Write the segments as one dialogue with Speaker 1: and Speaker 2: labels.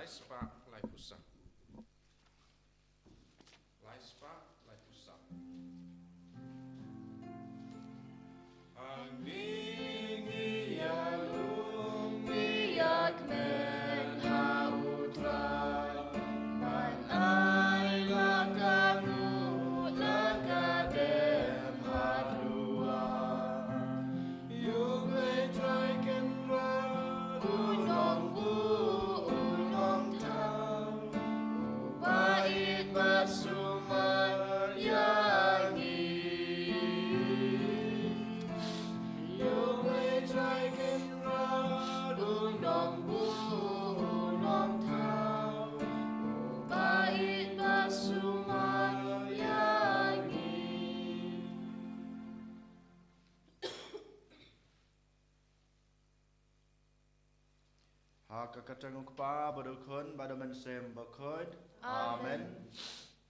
Speaker 1: Laispa lai pusat. Laispa lai pusat.
Speaker 2: Angin ialung biak men hautrai man ai lakamu lakadem hadua yung letrai kenra unong bu unong tau ubait basuman yangi yung letrai kenra unong bu unong tau ubait basuman yangi.
Speaker 3: Hakakatang ukpa badukun badaman sem bakod. Amen.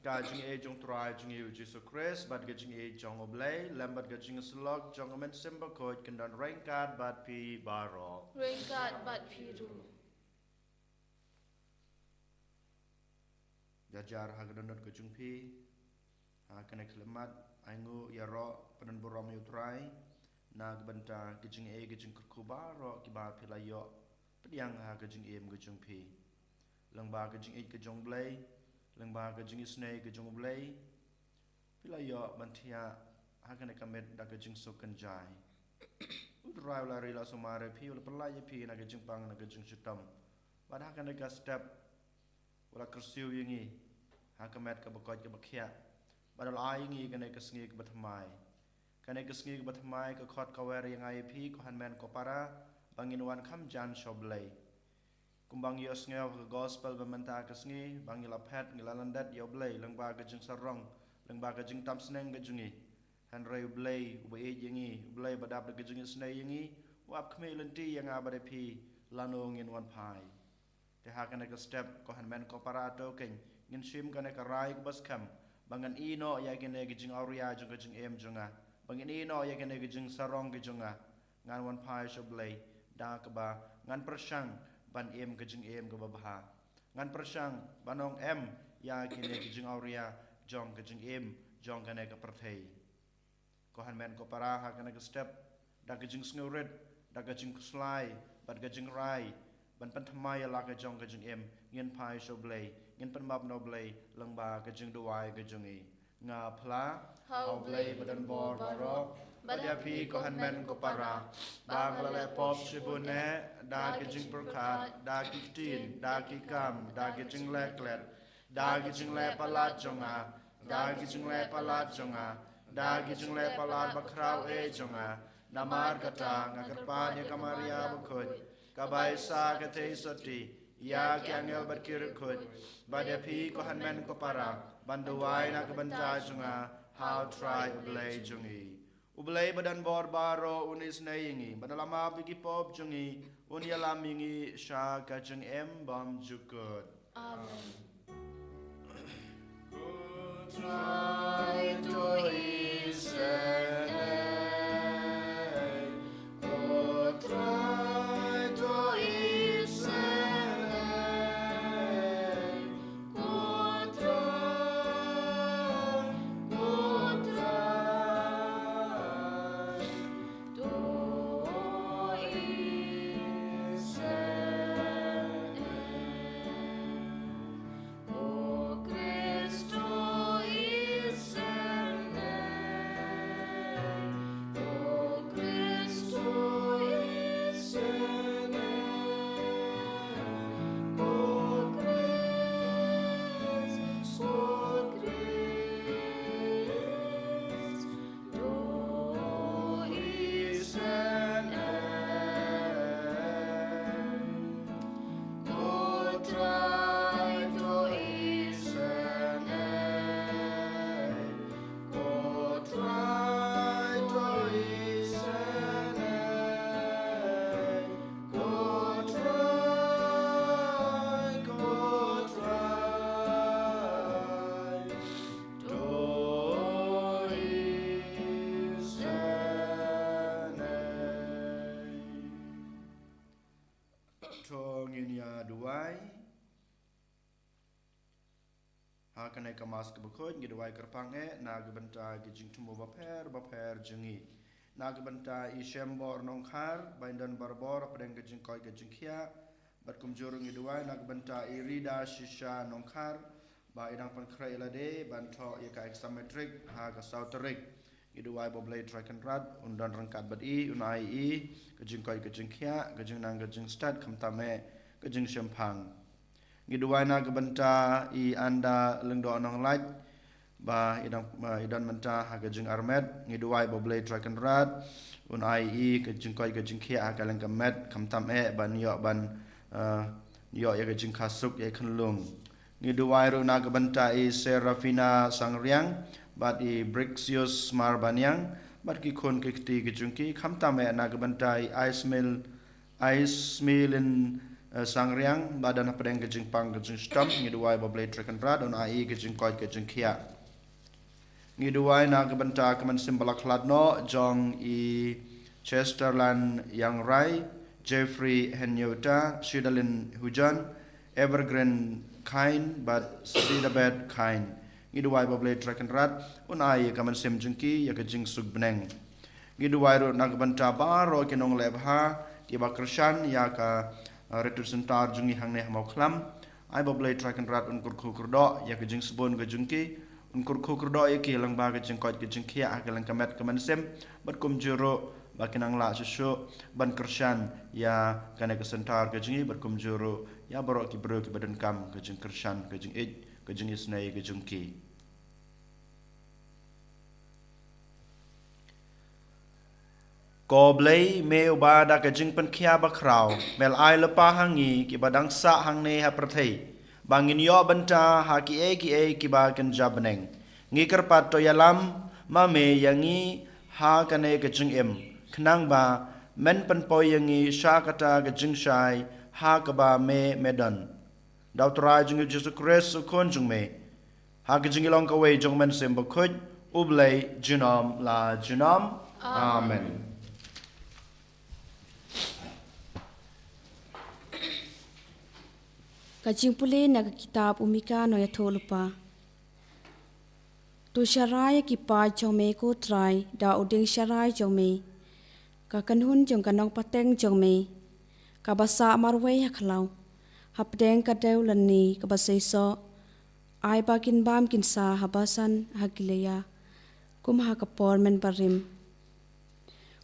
Speaker 3: Gajing e jong try jing yu Jesus Christ bad gajing e jong oblay lambat gajing slog jong amen sem bakod kendan rengkat bad pi baro.
Speaker 2: Ringkat bat piru.
Speaker 3: Jajar hagadonot gajung pi. Hakanek lemat aingu yaro padan borom yu try. Na gbanta gajing e gajing kurkubaro kiba pilayo. Pediang gajing e gajung pi. Langba gajing e gajong blay. Langba gajing isnei gajong blay. Pilayo bantia hakanek kamet da gajing sokanjai. Udrai lari la somare pi ul pelaya pi na gajing pang na gajing sutam. Bad hakanek step wala kersiu yingi. Hakamet ka bakot ka bakhya. Badal ai ngi kanek kesngi ka bathamai. Kanek kesngi ka bathamai ka khot ka wer yang ai pi ko hanmen ko para banginuan kham jan shoblay. Kumbang yos ngeo ke gospel bementa kesngi bangila pet ngilalandat yo blay lengba gajing sarong lengba gajing tam seneng gajungi. Hanrei blay ubai yengi blay badap de gajing snei yengi wap khme lenti yang abade pi lano ngin wan pai. Te hakane ka step ko hanmen ko para to ken ngin shim kane ka rai bas kham bangan ino ya kene gajing auria jung gajing em junga bangin ino ya kene gajing sarong gajunga ngan wan pai shoblay da ka ba ngan persang ban em gajing em ka babha ngan persang banong em ya kene gajing auria jong gajing em jong kane ka perthei ko hanmen ko para ha kane ka step da gajing sngurit da gajing kuslai bat gajing rai ban pan thamai la ka jong gajing em ngin pai shoblay ngin pan map no blay langba gajing duai gajing e nga phla
Speaker 2: Hau blay
Speaker 3: badan bor baro
Speaker 2: Badia
Speaker 3: Badapi ko hanmen ko para Banglale pop shibune Da gijing perkat Da kitin Da kikam Da gijing leklet Da gijing le palat jonga Da gijing le palat jonga Da gijing le palat bakrau e jonga Namar kata ngakarpanya kamaria bakut Kabai sa kate soti Ya kiangel berkirikut Badapi ko hanmen ko para Banduai na kabanta jonga How try ublay jongi Ublay badan bor baro unis na yingi badalama bigi pop jungi unyalam yingi sha kajeng em bam jukut.
Speaker 2: Amen. Try to isen try to isen
Speaker 3: Tong in ya duai Hakanai kamas kebekut ngidwai kerpange na gebenta gijing tumbo baper jengi. Na gebenta ishembor nongkhar baindan barbor pedeng gijing koi gijing kia. Bat kumjurung ngidwai na gebenta irida shisha nongkhar ba idang pankrai ilade banto yaka exametrik ha kasauterik. Ngidwai boblei trakenrat undan rangkat bat I unai I gijing koi gijing kia gijing nang gijing stad kamtame gijing shempang. Ngidwai na gebenta I anda lengdo nong lait ba idan menta ha gejing armet ngidwai boblei trakenrat unai I gejing koi gejing kia ha kaleng kemet kamtam ban yo ban yo ya gejing kasuk ya kenlung ngidwai ru na gebenta I Serafina Sangriang bat I Brixius Marbanyang bat ki kon kiti gejungki kamtam na gebenta I Ice Mill in Sangriang badan pedeng gejing pang gejing stam ngidwai boblei trakenrat unai gejing koi gejing kia ngidwai na gebenta kemen simbalak ladno jong I Chesterland Yang Rai Jeffrey Henyota Shidalin Hujan Evergreen Kain but Sidabed Kain ngidwai boblei trakenrat unai kemen sim jengki ya gejing sugbeneng ngidwai ro na gebenta baro kenong lebha ki bakrsan ya ka representar jungi hangne mau klam ai boblei trakenrat un kurku kurdo ya gejing sebon gejungki unkur kurdo ya ki lang ba gejing kot gejing kia akalang kamet kemansem bat kum juro bakinang la susu ban kersan ya kana kesentar gejingi bat kum juro ya baro ki bro ki badan kam gejing kersan gejing gejing isnai gejing ki Koblei me ubada gejing pen kia bakrau mel ai lepa hangi ki badang sa hangne ha prathei bangin yo benta ha ki ki ba kan jabneng ngikar pat to yalam ma me yangi ha kane gejing em khnang ba men pen po yangi sha kata gejing shai ha ka ba me medan daw tra jing Jesus Christ kon jung me ha gejing long ka we jong men sem ba khoj ublei jinom la jinom amen
Speaker 4: Kajing pule naga kitab umika no ya tholupa. Tu syarai ki pa jome ko try da uding syarai jome. Ka kanhun jong kanong pateng jome. Ka basa marwei haklau. Hapdeng ka dew lani ka basaiso. Ai bakin bam kinsa habasan hagileya. Kumha kapor men barim.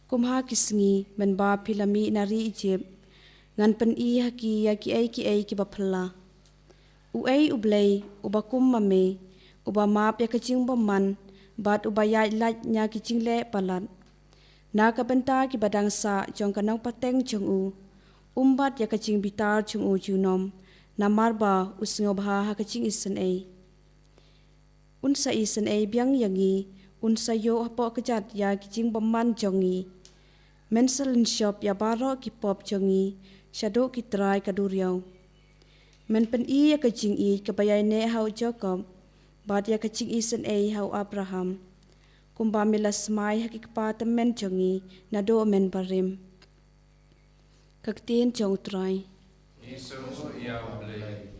Speaker 4: Kumha kisngi men ba pilami nari Egypt. Ngan pen I haki ya ki ai ki bapala. Uai ublei ubakum mame uba map ya kecing baman bat ubaya lat nya kicing le palat. Na ka benta ki badang sa jong kanang pateng jong u. Umbat ya kecing bitar jong u junom. Namar ba usngo bha ha kecing isen ai. Unsa isen ai biang yangi unsa yo hapo kejat ya kicing baman jongi. Mensalin shop ya baro ki pop jongi. Shadow ki try kaduriau. Men pen I ya kecing I kabayai ne hau Jacob. Bat ya kecing isen ai hau Abraham. Kumba milas mai hakikpa temen jongi nado men barim. Kaktiin jong try.
Speaker 1: Isu ya ublei.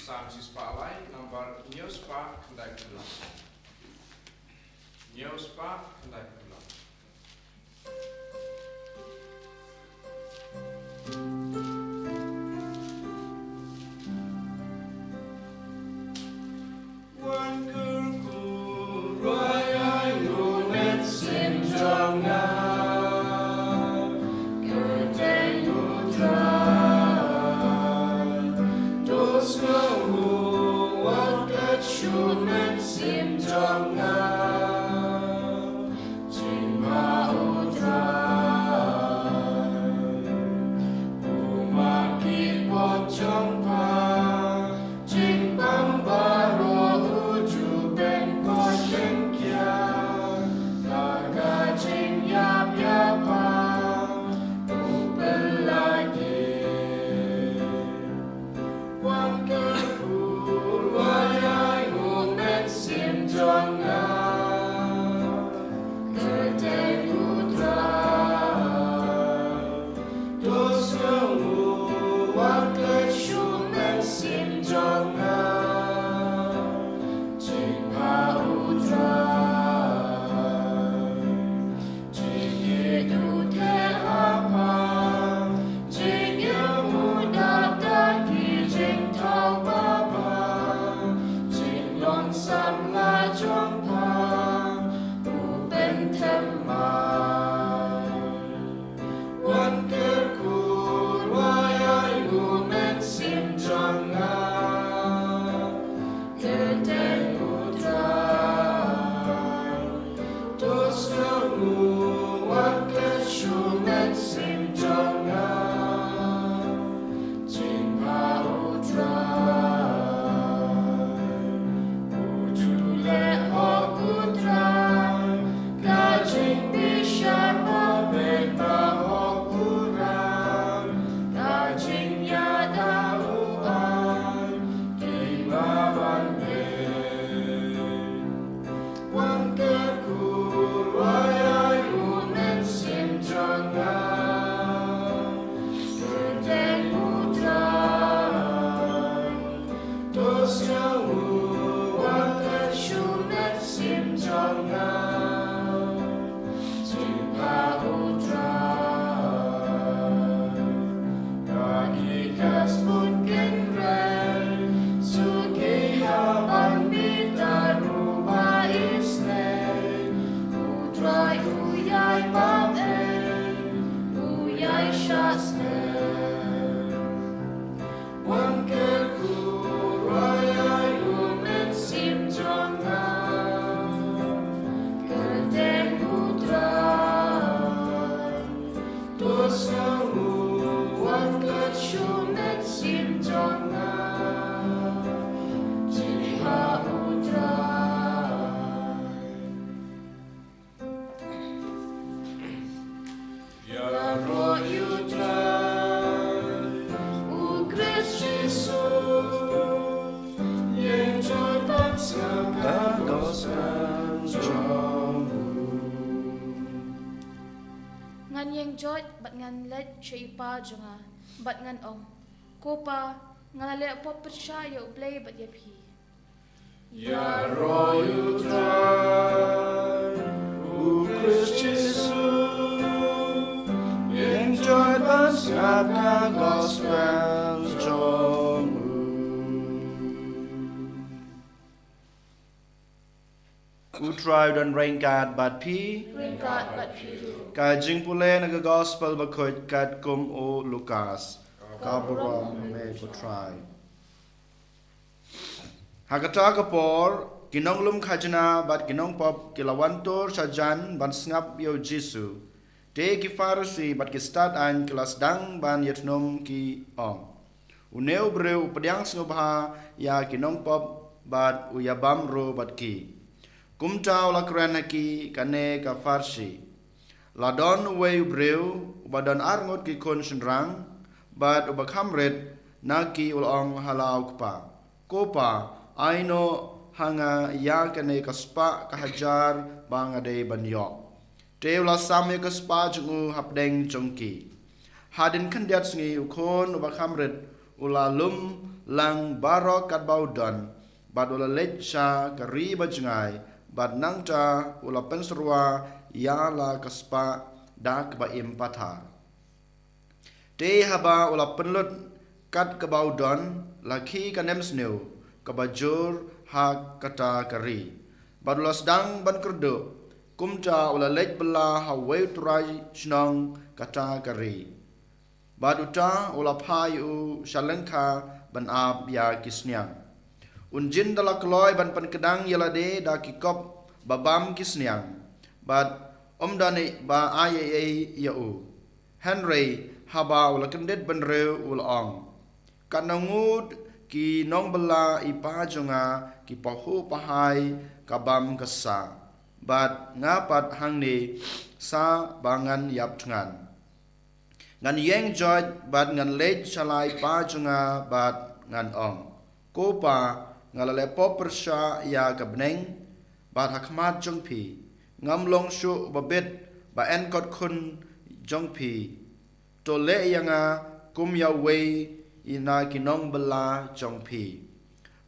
Speaker 1: Sam sispalai nomor nyospa kendai pulang. Nyospa kendai pulang.
Speaker 2: Should men sim jong na mam en uyai shasne wan ke kurai umet sim jonga kerde putra dosa wan ke shumet sim jonga jiliha utra Yaro utrai, o Christ Jesus, yang joy bangsa
Speaker 3: gospel jomu.
Speaker 2: ngan yang joy bat ngan let shaipa jonga bat ngan ong kopa ngan le pop percaya play bat yapi
Speaker 1: Yaro utrai,
Speaker 3: O Christ Jesus, enjoy bangsa gospel jomu. Utrai dan rengkat bat pi,
Speaker 2: ringkat bat piru
Speaker 3: ka jing pule na gospel bakot kat kum o Lukas. Ka buram me utrai. Hakata kapor kinong lum khajna bat kinong pop kilawantor sajan ban snap yo Jesu. Te ki farsi bat ki start an kelas dang ban yetnom ki ong. Uneu breu pediang snubha ya kinong pop bat uyabam ro bat ki. Kumtau la krana ki kane ka farsi. Ladon wei breu badan arngot ki kon senrang bat ubakamret naki ulong halau kpa. Kopa aino hanga ya kane kaspa kahajar bangade banyo. Teula same kaspa jungu hapdeng jongki. Hadin kandiat sngi ukon ubakamret ulalum lang barok kat baudan bad ula lecha kari bajengai bad nangta ula penserwa ya la kaspa dak ba impathar. Te haba ula penlut kat ke baudan laki kanem sneu kabajur ha kata kari. Bad ula sedang ban kerdo kumta ula lech bela ha wei turai snong kata kari. Baduta ula payu shalengka ban ab ya kisniang. Unjin dala kloy ban pankedang yalade da kikop babam kisniang. Bad omdani ba ayai yau. Henry haba ula kendet ban reu ula ong. Kanangud ki nong bela ipa jonga ki pahu pahai kabam kesa. Bad ngapat hangni sa bangan yap tengan. Ngan yeng jod bad ngan lej shalai pa junga bad ngan ong. Kopa ngalale pop persya ya kabneng bad hakmat jongpi. Ngam long shu babit ba en kot kun jongpi. To le yanga kum ya wei ina kinong bela jongpi.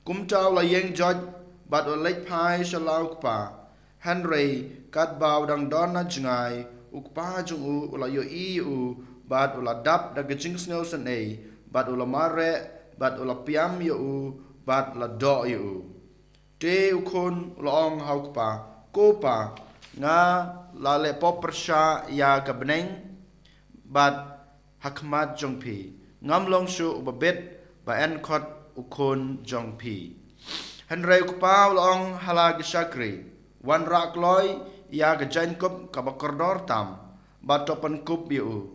Speaker 3: Kum tau la yeng jod bad o lej pai shalau kpa. Henry kat bau dang dona jengai ukpa jungu ula yo iu bad ula dap da gejing snel senei bad ula mare bad ula piam yo bad la do yo te ukon ula ong haukpa kopa nga la le popersha ya kabneng bad hakmat jongpi ngam long shu babet ba en khot ukon jongpi Henry ukpa ula ong hala gishakri wan rak loy ya gajain kup kabakordor tam bad topan kup yo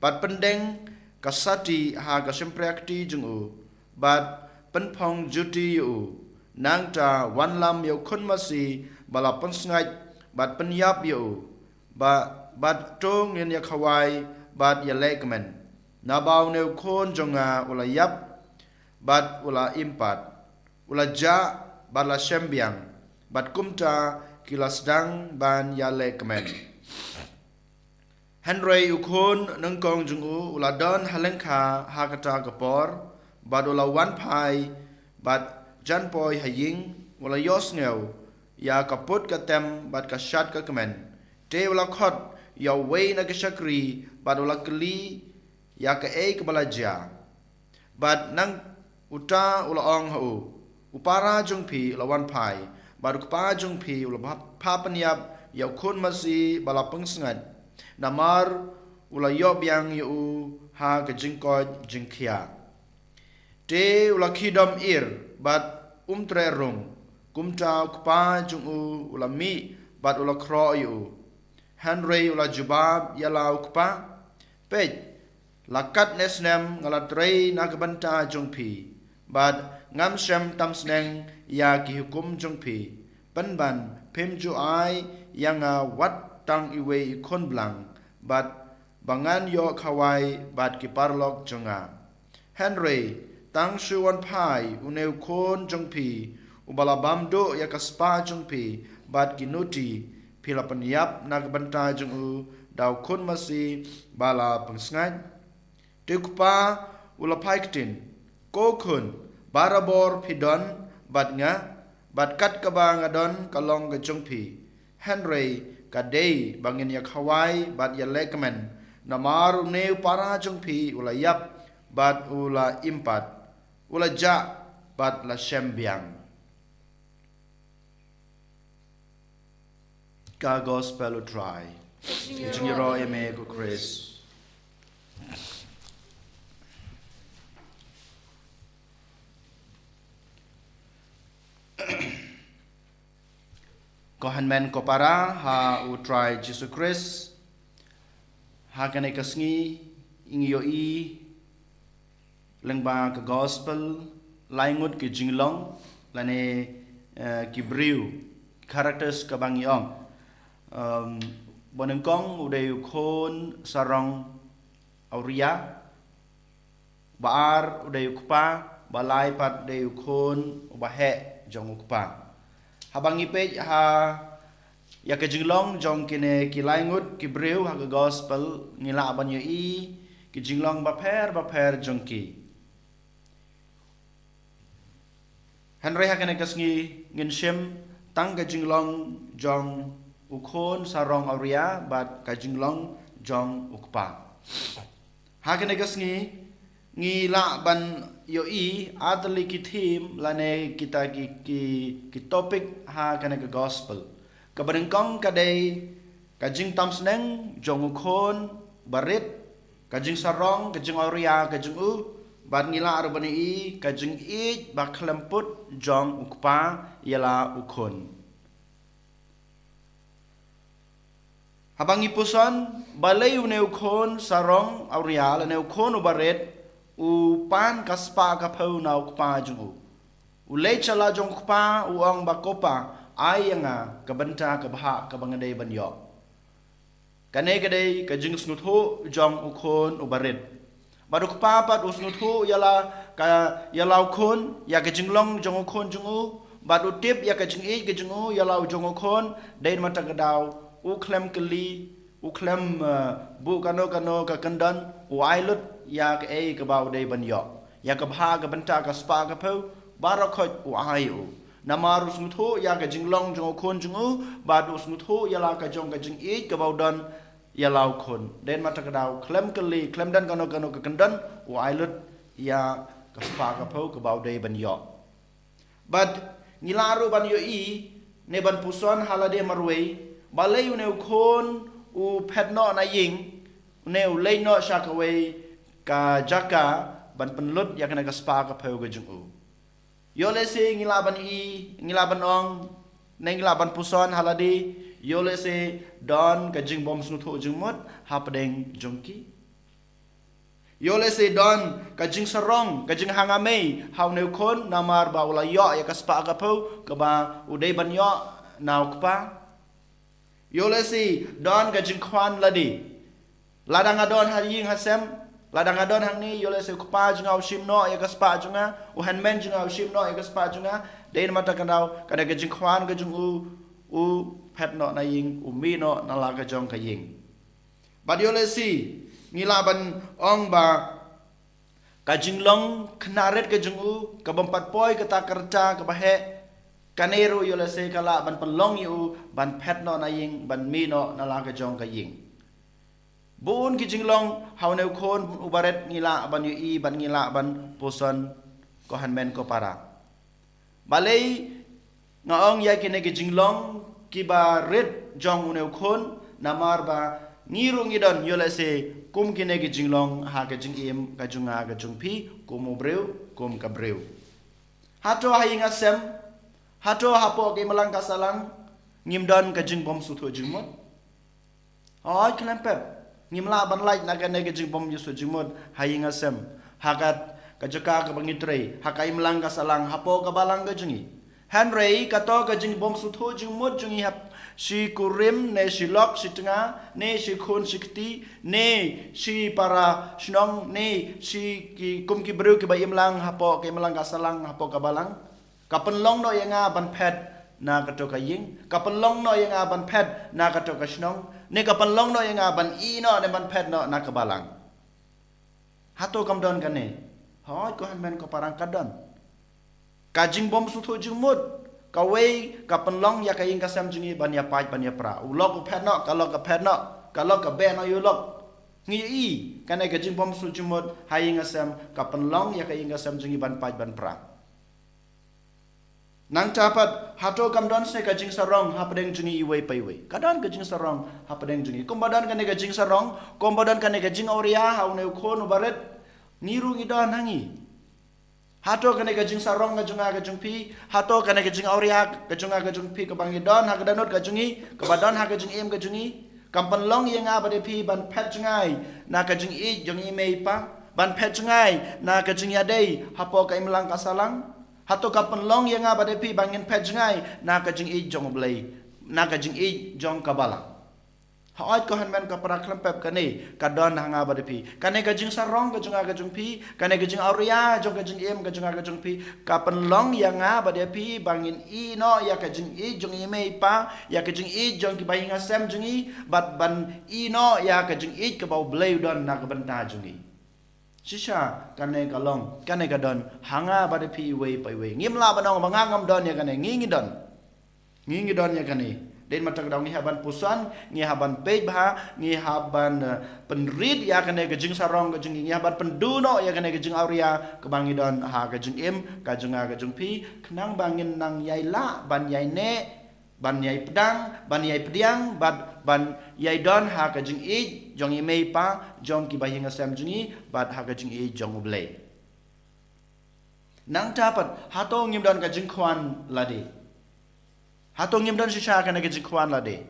Speaker 3: bad pendeng kasati ha kasempreakti jungu bad penpong juti yu nangta wan lam yu kun masi bala pensngai bad penyap yu bad tong yen ya khawai bad ya legmen nabau ne kon jonga ula yap bad ula impat ula ja bad la sembiang bad kumta kilas dang ban ya legmen Henry ukon nengkong jungu uladon halengka hakata kapor bad ula wan pai bad janpoi haying ula yosngeu ya kaput katem bad kashat ka kemen te ula khot ya wei na kashakri bad ula kli ya ka e kabalaja bad nang uta ula ong hu upara jungpi ula wan pai bad ukpa jungpi ula phapanyap ya khun masi bala pengsngat namar ula yob yang yu ha ke jingko jingkia te ula kidom bat tre rung kumta kpa jung ula mi bat ula kro yu Henry ula jubab yalau kpa pej lakat nesnem ngalatrei nagbanta jungpi bat ngam shem tam sneng ya ki hukum jungpi penban pem ju ai yang wat tang iwe kon blang bat bangan yo khawai bat ki parlok jonga Henry tang shuwan pai uneu kon jungpi ubalabam do ya kaspa jungpi bat ki nuti pila penyap nagbanta jungu dau kon masi bala pengsngai Tukpa ulapai ktin, kokun, barabor pidon, bat kat kabang adon kalong gejungpi. Henry kadei bangin yak Hawaii bat ya lekmen, namar neu para jungpi ulayap bat ula impat, ula ja bat la shembiang. Ka gospel try. Jingiro eme ko Chris. Kohan men ko para ha utrai Jesus Christ ha kanai kasngi ingyo I lengba ke gospel laingut ke jinglong lane ki briu characters ka bang yong bonengkong uday khon sarong auria baar uday ukpa balai pat uday khon ubahe jong ukpa habang ipej ha ya ke jinglong jong kine ki laingut ki breu ha ke gospel ngila ban yo I ki jinglong ba pher jong ki Henry ha kene kasngi ngin shem tang ke jinglong jong ukhon sarong auria bat ka jinglong jong ukpa ha kene kasngi ngila ban yo I atli ki theme lane kita ki topic ha kana ke gospel kabarengkong kadai kajing tamsneng jong khon barit kajing sarong kajing auria kajing bat ngila arbani I kajing I ba klemput jong ukpa yala ukhon habangi puson balay une ukhon sarong auria lane ukhon barit pan kaspa kapau na ukpa jungu ulei chala jong ukpa uang bakopa ayanga kabanta kabha kabangadai banyo kane kadai kajing snutho jong ukhon ubarit baduk pa pat usnutho yala ka yala ukhon ya kajing long jong ukhon jungu badu tip ya kajing I kajingu yala jong ukhon dain mata gadau uklem keli uklem bu kano ka kandan wailut ya ke ke bau dei banyo ya ke bha ke banta ka spa ka pau barakot ai namaru smutho ya ke jinglong jong khon jungu badu smutho ya la ka jong ka jing I ke bau dan ya lau khon den mata ka dau klem keli klem dan kano ka kandan wailut ya ka spa ka pau ke bau dei banyo bad ngilaru banyo I ne ban puson halade marwei balai ne khon u phetno na ying ne ulei no shakawei ka jaka ban penlut ya kena ka spa ka pheu ga jungu yo le se ngilaban I ngilaban ong ne ngilaban puson haladi yo le se don ka jing bom snu tho jingmot ha padeng jongki yo le se don ka jing sarong ka jing hangame haw ne khon namar ba ula yo ya ka spa ka pheu ka ba udei ban yo naw kpa yo le se don ka jing khwan ladi ladang adon ha ying ha sem ladang adon hang ni yo le se kpa jingau shimno ya ka spa junga u hanmen jingau shimno ya ka spa junga dein mata kanau kada ka jing khwan ka jung u phet no na ying u mi no na la ka jong ka ying bad yo le si ngila ban ong ba ka jing long knaret ka jung u ka bompat poi ka ta kerja ka bahe kanero yo le se kala ban pelong yu ban phet no na ying ban mi no na la ka jong ka ying bun ki jinglong hawneu khon ubaret ngila ban yu I ban ngila ban poson ko hanmen ko para balei ngaong ya kine ki jinglong ki ba red jong uneu khon namar ba ngiru ngidon yola se kum kine ke jinglong ha ke jing im ka junga ka jung pi kum obreu kum ka breu hato hayinga sem hato hapo ke malang ka salang ngimdon ka jing bom sutho jingmot oi klempep ngimla ban lai na ka ne ke jing bom yusu jingmot hayinga sem hakat ka jaka ka bangitrei hakai malang ka salang hapo ka balang ka jungi Henry kato ka jing bom sutho jingmot jungi hap si kurim ne si lok si tengah ne si khun si keti ne si para snong ne si ki kum ki bru ki bayim lang hapo ke melang ka salang hapo ka balang kapenlong no yang ban pet na kato ka ying kapenlong no yang ban pet na kato ka snong ne kapenlong no yang ban i no ne ban pet no na ka balang hato kam don ka ne hoi ko han men ko parang kadon kajing bom sutho jingmut kawai kapenlong ya kaing kasam jungi ban ya pai ban ya pra ulok pet no kalok ka pet no kalok ka be no yulok ngi i kanai ka jing bom su jumot haing asam kapenlong ya kaing kasam jungi ban pai ban pra nang tapat hato kamdon se ka jing sarong hapadeng jungi iwei pai wei kadon ka jing sarong hapadeng jungi kombadan kanai ka jing sarong kombadan kanai ka jing auria haune khon baret niru ngidon hangi hato kane ka jing sarong ka junga ka jungpi hato kane ka jing auria ka junga ka jungpi ka bangi don ha ka danot ka jungi ka badon ha ka jing em ka jungi kampan long yang abade pi ban pet jungai na ka jing i jungi mei pa ban pet jungai na ka jing yadei hapo ka imlang ka salang hato kampan long yang abade pi bangin pet jungai na ka jing i jong blai na ka jing i jong ka balang Haat ko han men ka para klempep kane ka don hanga badepi kane ka jing sarong ka junga ka jungpi kane ka jing auria jong ka jing em ka junga ka jungpi ka penlong yang nga badepi bangin i no ya ka jing i jong i mei pa ya ka jing i jong ki bahinga sem jong i bat ban i no ya ka jing i ka bau bleu don na ka banta jong i sisa kane ka long kane ka don hanga badepi wei pai wei ngimla banong bangangam don ya kane ngingi don ya kane Den matang daw ni haban pusan ni haban pej bah ni haban penrid ya kane kejing sarong kejing ni haban penduno ya kane kejing auria kebangi don ha kejing im kajunga kejing pi kenang bangin nang yai la ban yai ne ban yai pedang ban yai pediang ban yai don ha kejing i jong i mei pa jong ki bahing asam jungi bat ha kejing i jong blei nang dapat hato ngim don kejing kwan ladi Hato ngim don sisa kana ke jingkwan la de.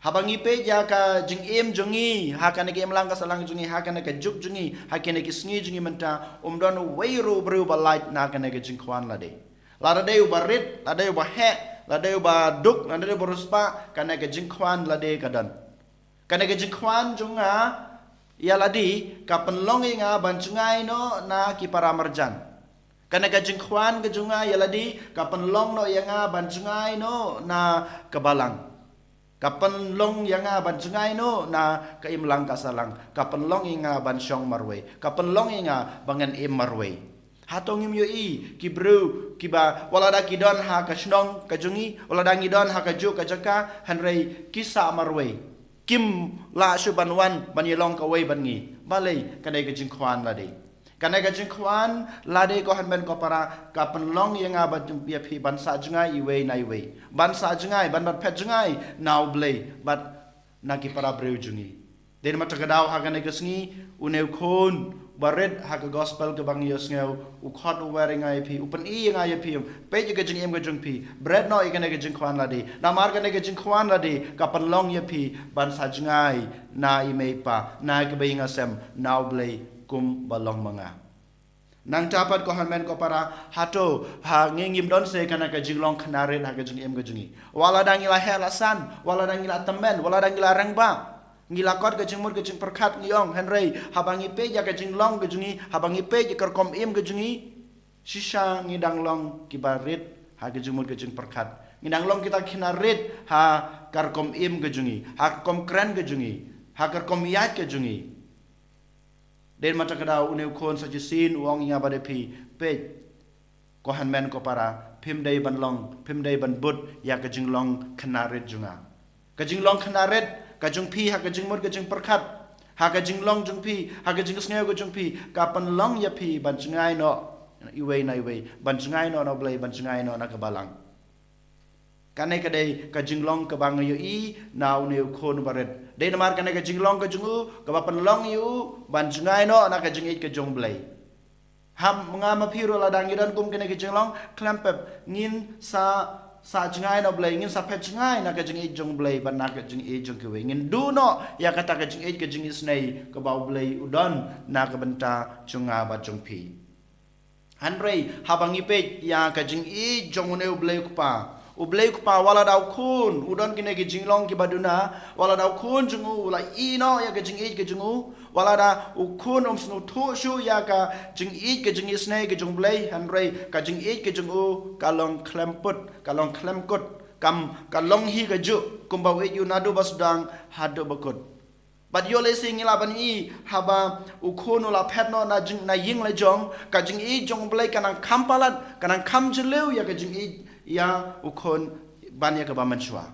Speaker 3: Habangi pe ja ka jing em jungi ha kana ke emlang ka salang jungi ha kana ke juk jungi ha kana ke sngi jungi menta don weiru bru ba light na kana ke jingkwan la de. La de u barit la de u ba he la de u ba duk la de u ruspa kana ke jingkwan la de kadan. Kana ke jingkwan junga ya ladi ka penlong nga ban jungai no na ki para marjan. Kana ka jingkwan ka junga yaladi kapan long no yanga ban jungai no na kabalang kapan long yanga ban jungai no na ka imlang ka salang kapan long yanga ban syong marwe kapan long yanga bangan im marwe hatong im yoi kibru kiba walada kidon ha ka shnong ka jungi walada ngidon ha ka ju ka jaka hanrei kisa marwe kim la subanwan ban yelong ka wei ban ngi balai kadai ka jingkwan la de Kanai ka jingkwan lade ko hanben ko para kapan long yang abat jumpiya pi bansa jungai iwe na iwe bansa jungai ban pet jungai now blay but naki para breu jungi den matagadaw ha kanai ka sngi unew khon baret ha ka gospel ka bang yos ngeu u khot u wearing ai pi upan i yang ai pi pe ka jing em ka jung pi bread no i kanai ka jingkwan lade na mar kanai ka jingkwan lade kapan long ya pi bansa jungai na i mei pa na ka bayinga sem now blay kum balong mga nang dapat ko hanmen ko para hato ha ngingim don se kana ka jinglong kanarin ha ka jing em ka jingi wala dang ila helasan wala dang ila temen wala dang ila rangba ngila kot ka jingmur ka jing perkat ngiong henrei habangi pe ja ka jinglong ka jingi habangi pe ja kom em ka jingi sisa ngidang long kibarit ha ka jingmur ka jing perkat ngidang long kita kinarit ha karkom em ka jingi ha kom kren ka jingi ha karkom yat ka jingi Den mata kadau unew kon sajisin uang inga bade pi pe ko hanmen ko para pimdai ban long pimdai ban but ya ka jinglong kanaret junga ka jinglong kanaret ka jung pi ha ka jingmur ka jing perkat ha ka jinglong jung pi ha ka jing sneu ka jung pi ka pan long ya pi ban jungai no iwe na iwe ban jungai no no blai ban jungai no na ka balang Kane kadai ka jinglong ka bang yu I na uni khon baret. Dei namar kane ka jinglong ka jungu ka bapan long yu ban jungai no na ka jing it ka jong blai. Ham mengama piro ladang yudan kum kane ka jinglong klempep ngin sa jingai no blai ngin sa pet jingai na ka jing it jong blai ban na ka jing it jong kewe ngin du no ya kata ka jing it ka jing isnei ka bau blai udon na ka benta junga ba jong pi. Hanrei habang ipet ya ka jing it jong ne blai kupa. Ublay ko pa wala daw kun udon kine ki jinglong ki baduna wala daw kun jungu la ino ya ka jing it ka jungu wala da ukun snu thu shu ya ka jing it ka jing isne ka jung blay hanrei ka jing it ka jungu kalong klemput kalong klemkut kam kalong hi ka ju kumbaw it yu nadu basudang hadu bakut but yo le sing ila ban I haba ukun la pet no na jing na ying le jong ka jing it jong blay kanang kampalat kanang kam jeleu ya ka jing it ya ukon banya ke baman shwa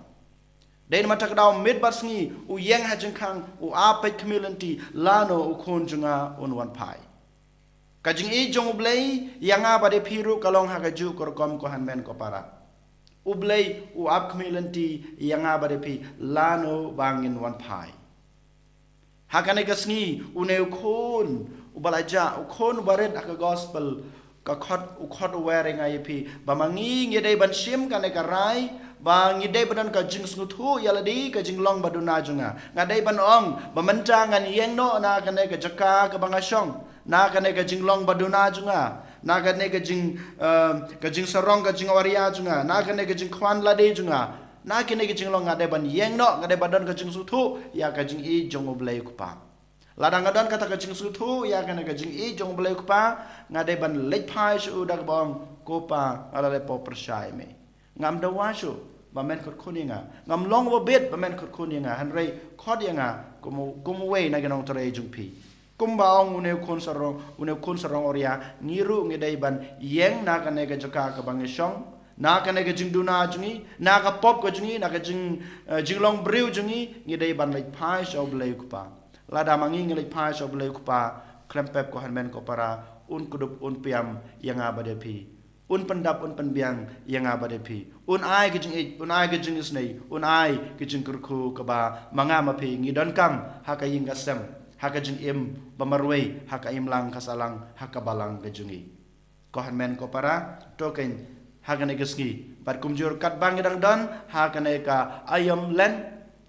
Speaker 3: den mata kadaw mid barsngi u yeng ha jengkang u apet community lano ukon junga on wan pai kajing I jong blai yanga bade piru kalong ha kaju korkom ko hanmen ko para u blai u ap community yanga bade pi lano bangin wan pai hakane kasngi u ne ukon u balaja ukon baret ak gospel ka khot aware ngai pi bamangi ngidai ban sim kan ka rai ba ngidai badan ka jing snuthu yaladi ka jinglong baduna junga ngadai ban ong bamanta ngan yeng no na kan ka jaka ka bangasong na kan ka jinglong baduna junga na kan ka jing sarong ka jing waria junga na kan ka jing khwan lade junga na kan ka jinglong ngadai ban yeng no ngadai badan ka jing suthu ya ka jing I jong oblai kupa ladang-ladang kata ka jing suthu ya kan ka jing I jong oblai kupa ngade ban lek pai su dak bom kopa ala le po persai me ngam da wa su ba men khot khuninga ngam long wo bet ba men khot khuninga han rei khot yanga kum we na ganong tore jung pi kum ba ong une khon sarong oria niru ngedai ban yeng na kan ga jaka ka bang shong na kan ga jing duna jungi na ka pop ko jungi na ka jing long breu jungi ngedai ban lek pai so blai kupa lada mangi ngelek pai so blai kupa klempep ko han men ko para un kudup un piam yang abade pi un pendap un penbiang yang abade pi un ai ke jing isnei un ai ke jing kurku ka ba manga ma pi ngidon kam haka ying gasem haka jing im bamarwei haka im lang kasalang haka balang ke jungi ko han men ko para token haka ne gesngi bat kumjur kat bang dang don haka ne ka ayam len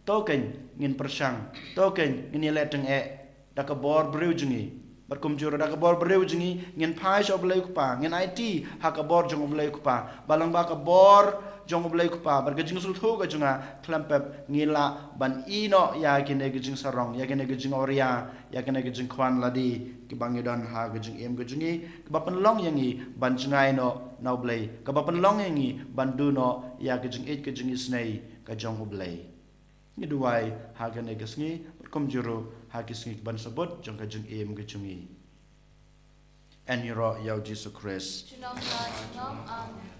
Speaker 3: token ngin persang token ngin leteng dak bor breu jungi berkumjur dak bor breu jungi ngin pai so blai kupa ngin IT hak bor jong blai kupa balang ba ka bor jong blai kupa bergejing sulthu ka junga klempep ngila ban ino ya kine gejing sarong ya kine gejing oria ya kine gejing khwan ladi ki bangidon ha gejing em gejungi ka bapen long yangi ban jungai no nau blai ka bapen long yangi ban du no ya gejing it gejing isnei ka jong blai ni duai ha kine gesngi berkumjuru hakisngi ban sabot jong kajung em gejungi en yoro yau Jesus Christ
Speaker 2: Junong ka junong amen.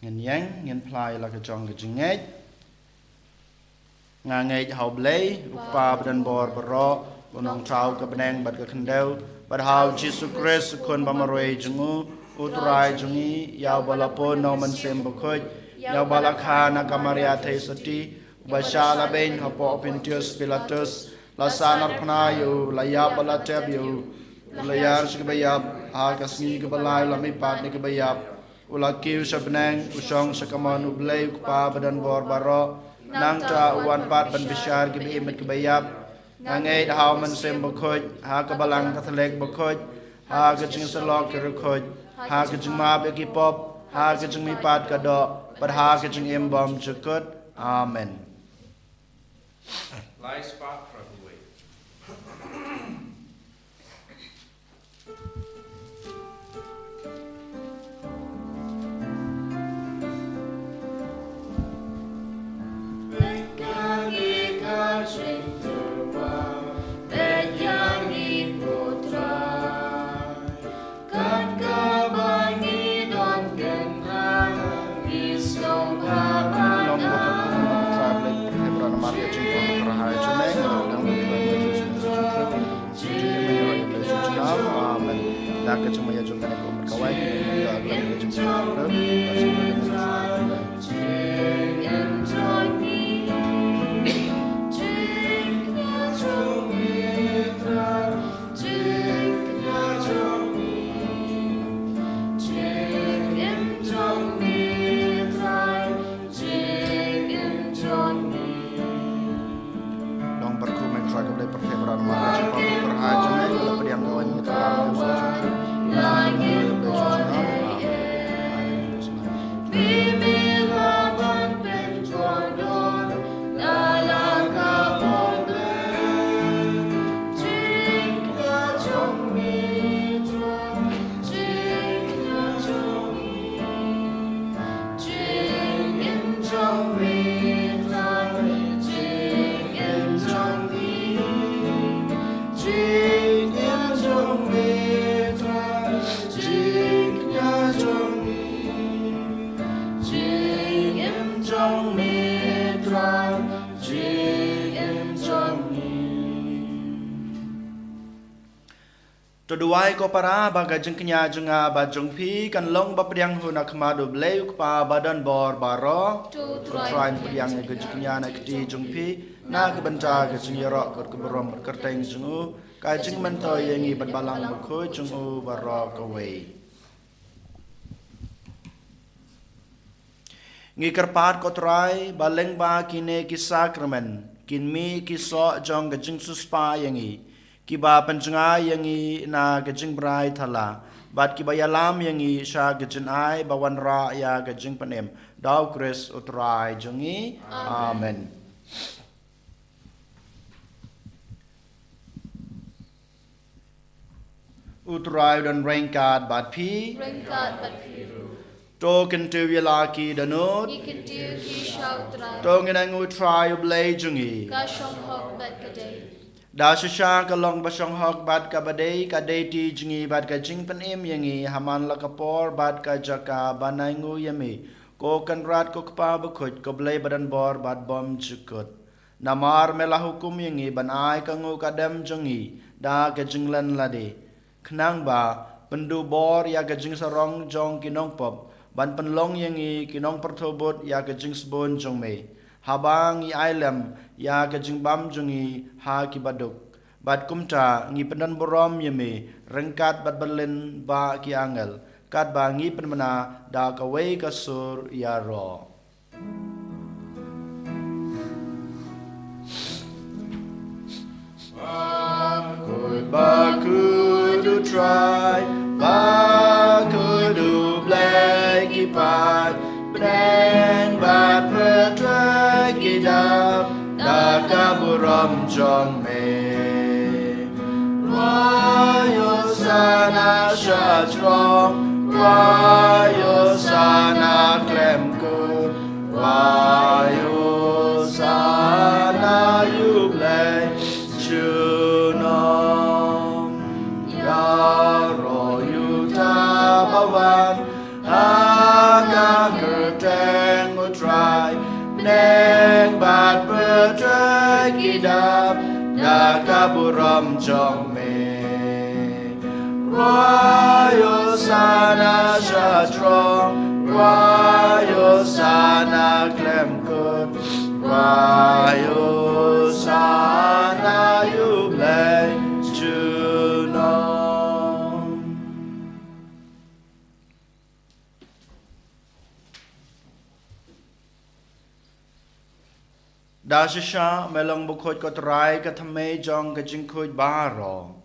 Speaker 3: ngin yang ngin plai la ka jong kajung ngai nga ngai hau blai upa badan bor bero bonong trau ka beneng bat ka khendeu bat hau Jesus Christ kon bamaroi jungu utrai jungi yau balapon no man sem bokoj yau balakha na kamaria thai sati bashala ben hapo Pontius Pilatus la sanar phna yu la ya balateb yu la yar shikbayab ha kasni ka balai la mi pat ni ka bayab ula kiu sabneng usong sakamon ublay pa badan bor baro nang ta uwan pat ban bishar gibi imet ka bayab nangay dahaw man sem bakoj ha kabalang kathalek bakoj ha kajing salok kirukoj ha kajing mab ekipop ha kajing mipat kado but ha kajing imbom chukut amen
Speaker 1: Lai spot Prabhuwe.
Speaker 3: ran ma cha pa pra ha jang ai la pediang kawan ni terang so Tuduai ko para baga jeng kenya jenga ba jong pi kan long ba pediang hu nak ma do bleu pa badan bor baro try pediang ke kenya na kti jong pi na ke benta ke jeng yaro ko berom kerteng jengu ka jeng mento yengi bat balang ba ko jengu baro ko wei ngi kerpat ko try baleng ba kine ki sakramen kin mi ki so jong ke jeng suspa yengi kiba penjenga yangi na gajing brai thala bat kiba yalam yangi sha gajin ai bawan ra ya gajing panem daw kris utrai jongi amen utrai dan rengkat bat pi to kan tu yalaki danut to ngenang utrai blai jongi Da shisha ka long basong hok bad ka badai ka deiti jingi bad ka jing panem yangi haman la kapor bad ka jaka banai ngu yami ko kan rat ko kpa bakut ko blai badan bor bad bom chukut namar mela hukum yangi ban ai ka ngu kadam jongi da ka jinglan lade knang ba pendu bor ya ka jing sarong jong kinong pop ban penlong yangi kinong pertobot ya ka jing sbon jong me habang i ailam ya ka jingbam jungi ha ki baduk bad kumta ngi pendan borom yeme rengkat bad berlin ba ki angel kat ba ngi penmana da ka wei ka sur ya ro Baku try Baku black ipat Breng bat petrai kidap Daka buram jong me Wayo sana syatrong Wayo sana klem ku Wayo sana yublay Chunom Yaro yuta bawan Aga kerteng utrai Neng bat petrai kidap Daka buram jong me Wayo sana syatrong Wayo sana klem kut Wayo sana yublay Chunom Dasisha melong bukhot ko try katame jong kajing khoj baro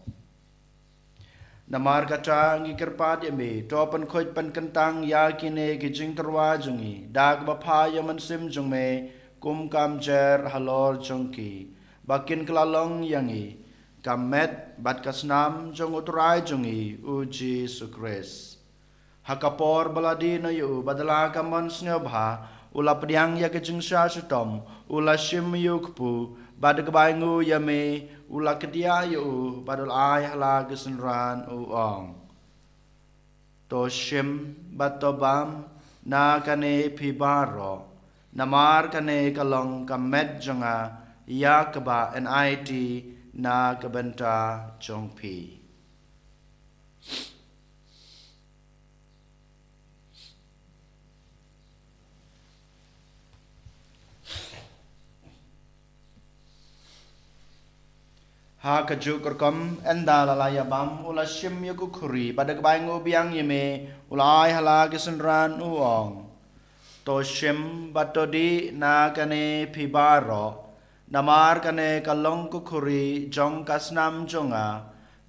Speaker 3: Namar kata ngi kerpat yame topan khoj pan kentang ya kine kajing terwa jongi dag bapha yaman sim jong me kum kam jer halor jongki bakin kelalong yangi kamet bat kasnam jong utrai jongi uji sukres hakapor baladi na yu badala kamon snobha ula pediang ya kejing sha sutom ula shim yukpu bad kebaingu yame ula kedia yu badul ay hala kesenran uong to shim batobam na kane pibaro namar kane kalong kamet jonga ya keba NIT na kebenta jongpi ha kaju kerkom enda lalaya bam ula shim yaku kuri pada kebaingu biang yeme ulai hala kesenran uong to shim batodi na kane pibaro Namar kane kalong kukuri jong kasnam jonga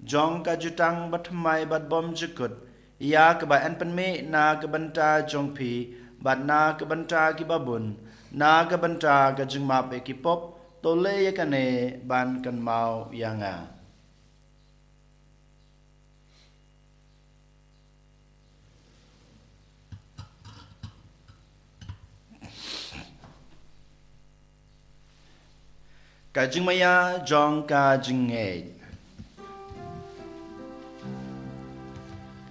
Speaker 3: jong ka jutang batmai bat bom jukut ia ke ba en penme na ke benta jong pi bat na ke benta ki babun na ke benta ke jing map e ki pop tole ye kane ban kan mau yanga ka jing maya jong ka jing e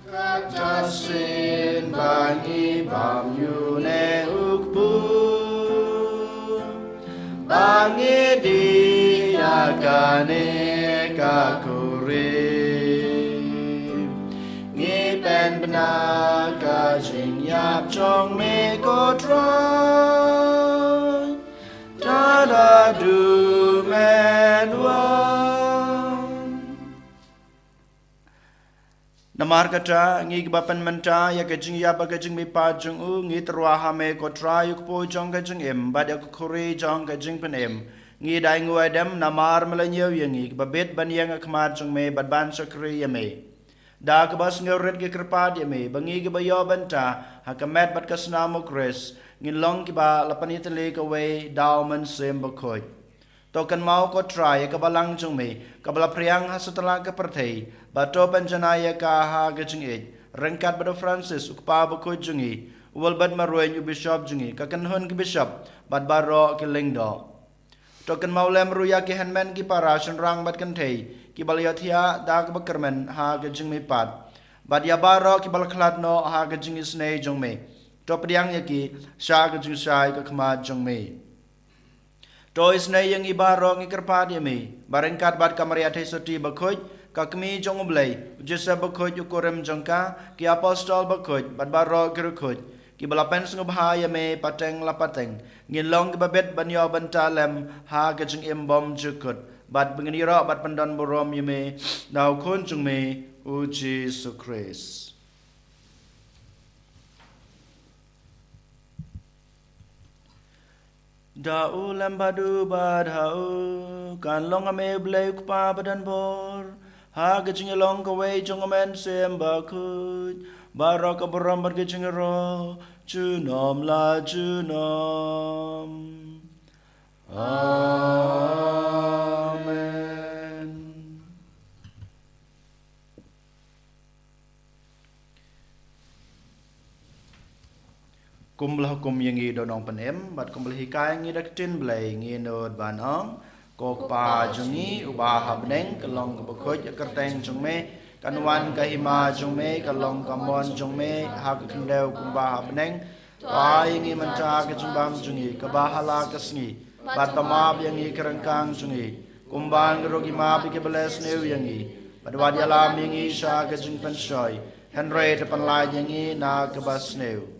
Speaker 3: Kajasin bangi bam yune ukbu bangi dia kane kakuri ngi pen bena ka jing yap chong me ko try da da du men wa Namar kata ngi kebapan menta ya kajing ya ba kajing mi pa jung u ngi terwa ha me ko tra yuk po jong kajing em ba ya ko kore jong kajing pen em ngi dai ngu adam namar melanyo ya ngi babet ban yang akmat jung me bad ban sakri ya me da ke bas ngoret ke kerpa ya me bangi ke bayo benta ha kamet bat kasna mo kres ngi long ki ba lapani tele ka we daw man sem ba khoi Tokan mau ko try ka balang jung me ka bala priang ha setelah ka perthei bato panjanaya ka ha gajing e rengkat bado Francis ukpa ba ko jungi wal bad marwen u bishop jungi ka kan hon ki bishop bad baro ki lingdo tokan mau lem ruya ki handman ki para rang bad kan thei ki balyathia da ka bakermen ha gajing me pat bad ya baro ki bal khlat no ha gajing isne jung me to priang ya ki sha gajing sai ka khma jung me To isne yang ibaro ngi kerpad yami barengkat bad kamaria the soti bakhoj ka kmi jong blai jesa bakhoj ukorem jongka ki apostol bakhoj bad baro kirkhoj ki balapen sung bahaya me pateng lapateng ngin long babet banyo bantalem ha gajing imbom jukut bad bengira bad pandan borom yami now kun jung me u Jesus Christ Da ulam badu badhau kan long ame blai kupa badan bor ha gajing long ka wei jong amen sem ba khut baraka baram bar gajing ro junom la junom amen Kumlah kum yang ngi donong penem bat kumlah hikai ngi daktin blai ngi nod banong kok pa jungi ubah habneng kelong kebekoj kerteng jungme kanwan kahima jungme kalong kamon jungme hak kendeu kumbah habneng pai ngi menca ke jumbam jungi kebahala kesngi bat tamab yang ngi kerengkang jungi kumbang rogi ma ke beles neu yang ngi badwadi alam yang ngi sha ke jung pensoi henry depan lai yang ngi na kebas neu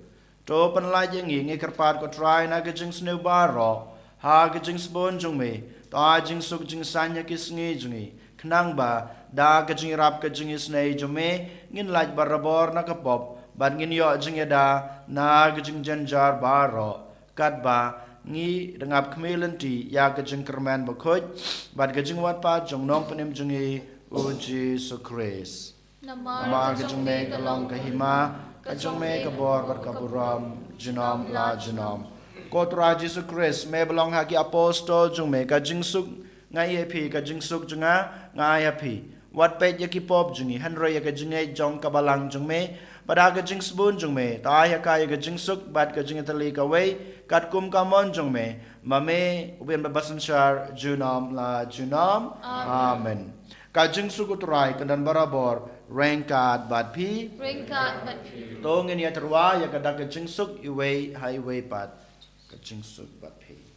Speaker 3: To penlai jengi ngi kerpat ko try na ke jing snu baro ha ke jing spon jung me ta jing suk jing sanya ke sngi jungi knang ba da ke jing rap ke jing snei jume ngin laj barabor na ka pop ban ngin yo jing da na ke jing janjar baro kat ba ngi dengap kmelenti ya ke jing kerman ba khoj ban ke jing wat pa jong nong penim jungi u Jesus Christ Namar ke jing me kalong ke hima Kajong me kabor bar kaburam jinom la jinom Kotra Jesus Christ me belong haki apostol jung me kajing suk ngai epi kajing suk junga ngai epi wat pet yaki pop jungi hanro ya kajing e jong kabalang jung me pada kajing spoon jung me ta ya ka ya kajing suk bat kajing tali ka wei kat kum kamon jung me mame uben babasan shar junom la junom amen Kajing suk utrai kandan barabor rengkat bat pi
Speaker 2: Rengkat bat pi
Speaker 3: Tong ini terwa ya kada kajing suk iway highway pat kajing suk bat pi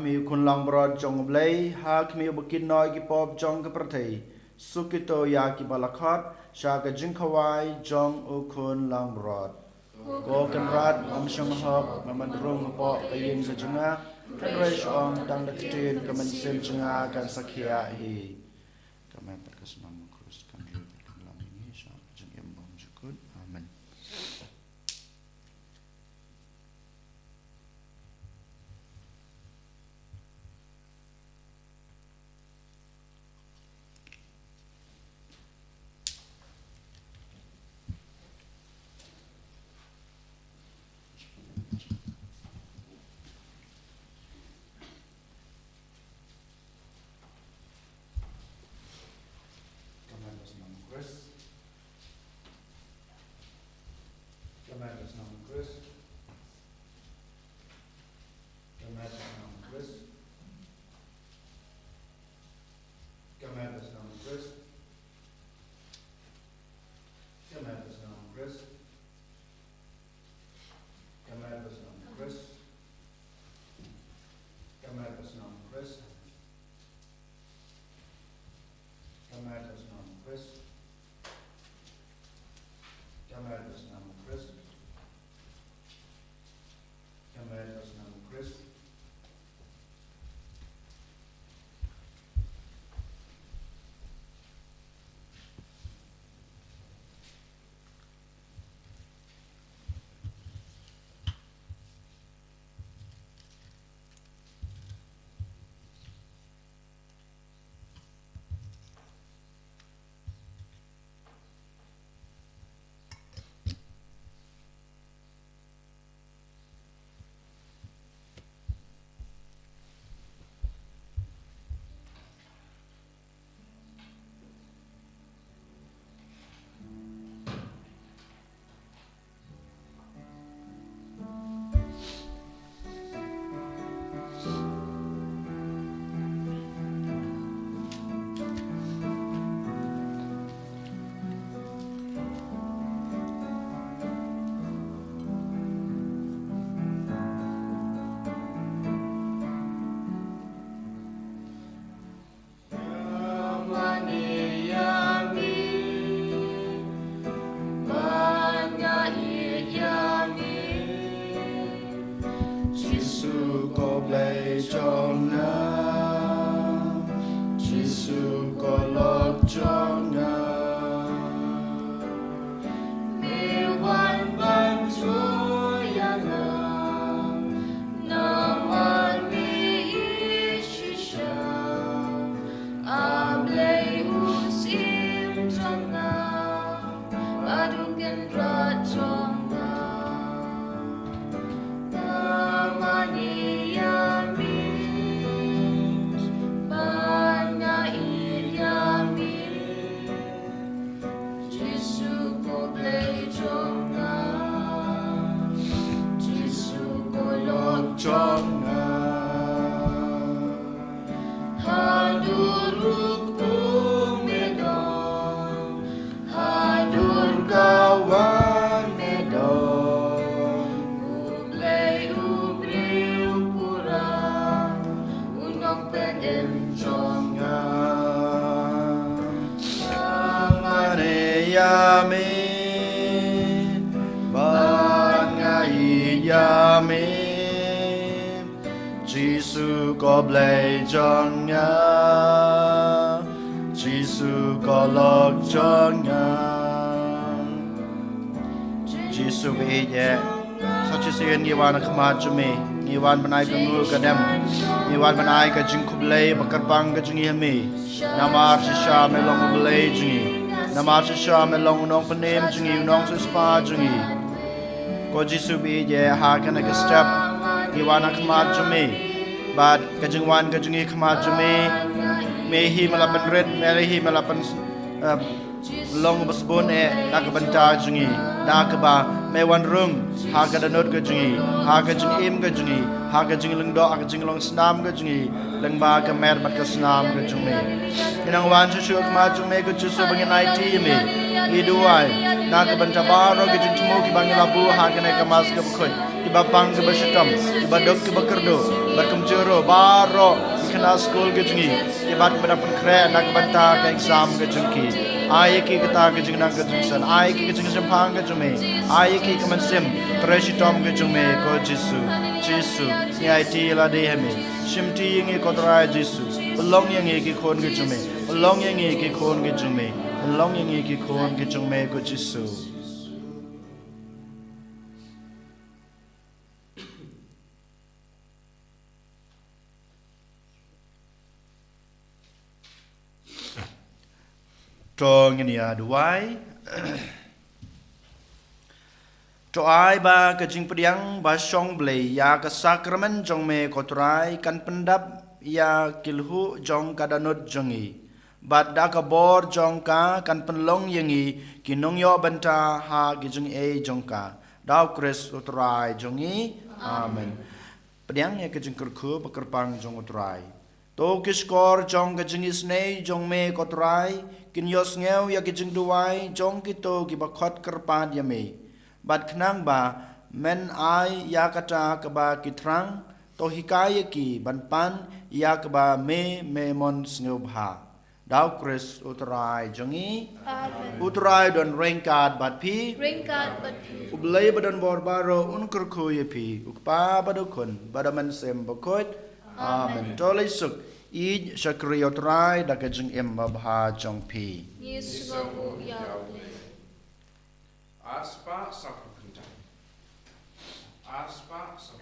Speaker 3: khmi kun lang brod jong blei ha khmi bukin noi ki pop jong ka prathei sukito ya ki balakhat sha ka jing khawai jong u kun lang brod go kan rat am shong hok maman rung po kayin sa junga kan resh ong tang da tin kaman sim junga kan sakhia hi kaman patkas nam krus kan yu kan lam ni sha jing em bom jukut amen. Giêsu có blei trong nhà, Giêsu có lộc trong nhà, Giêsu bị nhẹ, sao chỉ xin nghi van khmat cho mi, nghi van bên ai cũng ngủ cả đêm, nghi van bên ai cả chính khúc blei bắt cắt băng cả chính mi, namar shisha me long blei chính, namar shisha me long nong panem chính, nong su spa chính, có Giêsu bị nhẹ ha cái này cái step, nghi van khmat cho mi. Bad kajungwan kajungi khmat jumi mehi malapan red mehi malapan long basbon nakabanta jungi nakaba mewan rung ha kadanot kajungi ha kajung im kajungi ha kajung lengdo kajung long snam kajungi lengba kamer bat kasnam kajungi inang wan chuchu khmat jumi kuchusu bangin IT me iduai nakabanta baro kajung tumo ki bangin labu ha kanai kamas kabkhoi ki bapang ke bashitam ki badok ki bakardo Barkum jero baro ikna school ke jungi. Ke bat bada penkre nak banta ke exam ke jungki. Ai ki kata ke jung nang ke jungsan. Ai ki ke jung jampang ke jume. Ai ki ke mansim treshi tom ke jume ko Jesu. Jesu ni ai ti la de hemi. Shimti ngi ko trai Jesu. Belong yang ngi ki kon ke jume. Belong yang ngi ki kon ke jume. Belong yang ngi ki kon ke jume ko Jesu. Tong ini aduai. To ai ba kajing pediang ba syong blei ya ke sakramen jong me koturai kan pendap ya kilhu jong kadanut jongi. Bat da ka bor jong ka kan penlong yengi kinong yo benta ha gijung jong ka. Dau kris uturai jongi. Amen. Pediang ya kajing kerku bekerpang jong uturai. To kiskor jong kajing isnei jong me koturai. Kin yos ngeu ya kijing duai jong kito kibakot kerpad yame. Bat kenang ba men ai ya kata keba kitrang to hikaya ki banpan ya keba me mon ngeu bha. Dau kris uterai jongi.
Speaker 2: Amen.
Speaker 3: Uterai don ringkad bat pi.
Speaker 2: Ringkat but pi.
Speaker 3: Ublay badan borbaro unkurku ye pi. Ukpa badukun badaman sem bakot. Amen. Tolay suk. Ij syakriotrai da kajeng embabha jong pi.
Speaker 2: Yesus ngaku ya blei.
Speaker 1: Aspa sapukenta. Aspa sapukenta.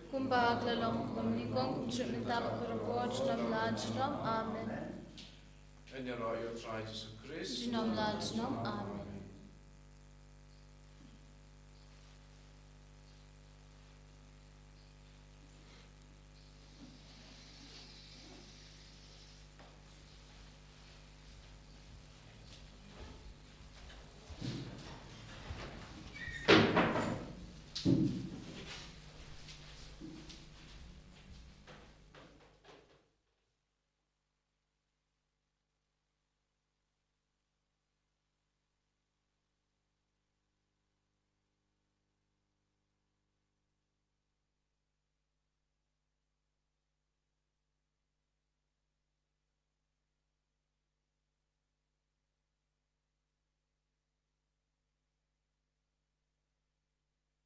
Speaker 2: Kumbag lalong kumnikong kumsut minta berbuat dalam lajram. Amen.
Speaker 1: En jag la ju try Jesus Christ.
Speaker 2: Dalam lajram. Amen.